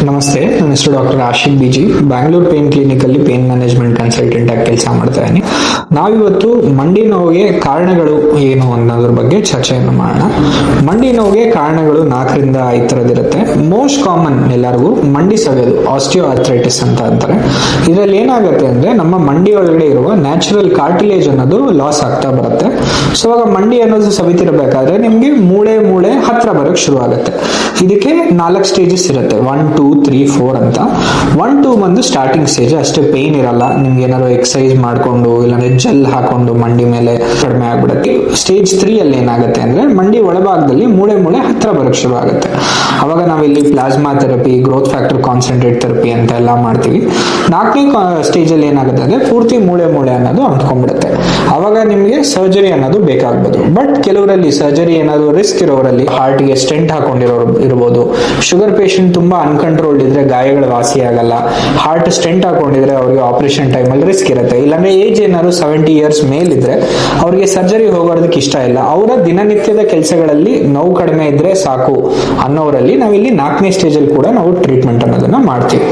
ನಮಸ್ತೆ, ನನ್ನ ಹೆಸರು doctor Ashik BG. Bangalore pain clinic ಅಲ್ಲಿ ಪೇನ್ ಮ್ಯಾನೇಜ್ಮೆಂಟ್ ಕನ್ಸಲ್ಟೆಂಟ್ ಆಗಿ ಕೆಲಸ ಮಾಡ್ತಾ ಇದ್ದೀನಿ. ನಾವಿವತ್ತು ಮಂಡಿ ನೋವಿಗೆ ಕಾರಣಗಳು ಏನು ಅನ್ನೋದ್ರ ಬಗ್ಗೆ ಚರ್ಚೆಯನ್ನು ಮಾಡೋಣ. ಮಂಡಿ ನೋವಿಗೆ ಕಾರಣಗಳು 4ರಿಂದ 5 ತರದಿರುತ್ತೆ. ಮೋಸ್ಟ್ ಕಾಮನ್ ಎಲ್ಲರಿಗೂ ಮಂಡಿ ಸವೆಯೋದು, ಆಸ್ಟಿಯೋ ಆರ್ಥ್ರೈಟಿಸ್ ಅಂತ ಅಂತಾರೆ. ಇದರಲ್ಲಿ ಏನಾಗುತ್ತೆ ಅಂದ್ರೆ ನಮ್ಮ ಮಂಡಿ ಒಳಗಡೆ ಇರುವ ನ್ಯಾಚುರಲ್ ಕಾರ್ಟಿಲೇಜ್ ಅನ್ನೋದು ಲಾಸ್ ಆಗ್ತಾ ಬರುತ್ತೆ. ಸೊ ಅವಾಗ ಮಂಡಿ ಅನ್ನೋದು ಸವಿತಿರಬೇಕಾದ್ರೆ ನಿಮ್ಗೆ ಮೂಳೆ ಹತ್ರ ಬರೋಕ್ ಶುರು ಆಗುತ್ತೆ. ಇದಕ್ಕೆ 4 ಸ್ಟೇಜಸ್ ಇರುತ್ತೆ, 1, 2, 3, 4 ಅಂತ. 1, 2 ಬಂದು ಸ್ಟಾರ್ಟಿಂಗ್ ಸ್ಟೇಜ್, ಅಷ್ಟೇ ಪೇನ್ ಇರಲ್ಲ. ನಿಮ್ಗೆ ಏನಾದ್ರು ಎಕ್ಸರ್ಸೈಸ್ ಮಾಡ್ಕೊಂಡು ಇಲ್ಲಾಂದ್ರೆ ಜೆಲ್ ಹಾಕೊಂಡು ಮಂಡಿ ಮೇಲೆ ಕಡಿಮೆ ಆಗ್ಬಿಡುತ್ತೆ. ಸ್ಟೇಜ್ 3 ಅಲ್ಲಿ ಏನಾಗುತ್ತೆ ಅಂದ್ರೆ ಮಂಡಿ ಒಳಭಾಗದಲ್ಲಿ ಮೂಳೆ ಹತ್ರ ಬರೋಕ್ ಶುರು ಆಗುತ್ತೆ. ಅವಾಗ ನಾವಿಲ್ಲಿ plasma therapy, growth factor concentrate therapy ಅಂತ ಎಲ್ಲ ಮಾಡ್ತೀವಿ. 4ನೇ ಸ್ಟೇಜ್ ಅಲ್ಲಿ ಏನಾಗುತ್ತೆ ಅಂದ್ರೆ ಪೂರ್ತಿ ಮೂಳೆ ಅನ್ನೋದು ಅಂಟ್ಕೊಂಡ್ಬಿಡುತ್ತೆ. ಅವಾಗ ನಿಮ್ಗೆ ಸರ್ಜರಿ ಅನ್ನೋದು ಬೇಕಾಗ್ಬೋದು. ಬಟ್ ಕೆಲವರಲ್ಲಿ ಸರ್ಜರಿ ಏನಾದ್ರು ರಿಸ್ಕ್ ಇರೋರಲ್ಲಿ, ಹಾರ್ಟ್ಗೆ ಸ್ಟೆಂಟ್ ಹಾಕೊಂಡಿರೋರು ಇರ್ಬೋದು, ಶುಗರ್ ಪೇಷಂಟ್ ತುಂಬಾ ಅನ್ಕಂಟ್ರೋಲ್ಡ್ ಇದ್ರೆ ಗಾಯಗಳು ವಾಸಿ ಆಗಲ್ಲ, ಹಾರ್ಟ್ ಸ್ಟೆಂಟ್ ಹಾಕೊಂಡಿದ್ರೆ ಅವ್ರಿಗೆ ಆಪರೇಷನ್ ಟೈಮಲ್ಲಿ ರಿಸ್ಕ್ ಇರುತ್ತೆ. ಇಲ್ಲಾಂದ್ರೆ ಏಜ್ ಏನಾದ್ರು 70 ಇಯರ್ಸ್ ಮೇಲಿದ್ರೆ ಅವ್ರಿಗೆ ಸರ್ಜರಿ ಹೋಗೋದಕ್ಕೆ ಇಷ್ಟ ಇಲ್ಲ, ಅವರ ದಿನನಿತ್ಯದ ಕೆಲಸಗಳಲ್ಲಿ ನೋವು ಕಡಿಮೆ ಇದ್ರೆ ಸಾಕು ಅನ್ನೋರಲ್ಲಿ ನಾವಿಲ್ಲಿ 4ನೇ ಸ್ಟೇಜ್ ಅಲ್ಲಿ ಕೂಡ ನಾವು ಟ್ರೀಟ್ಮೆಂಟ್ ಅನ್ನೋದನ್ನ ಮಾಡ್ತೀವಿ.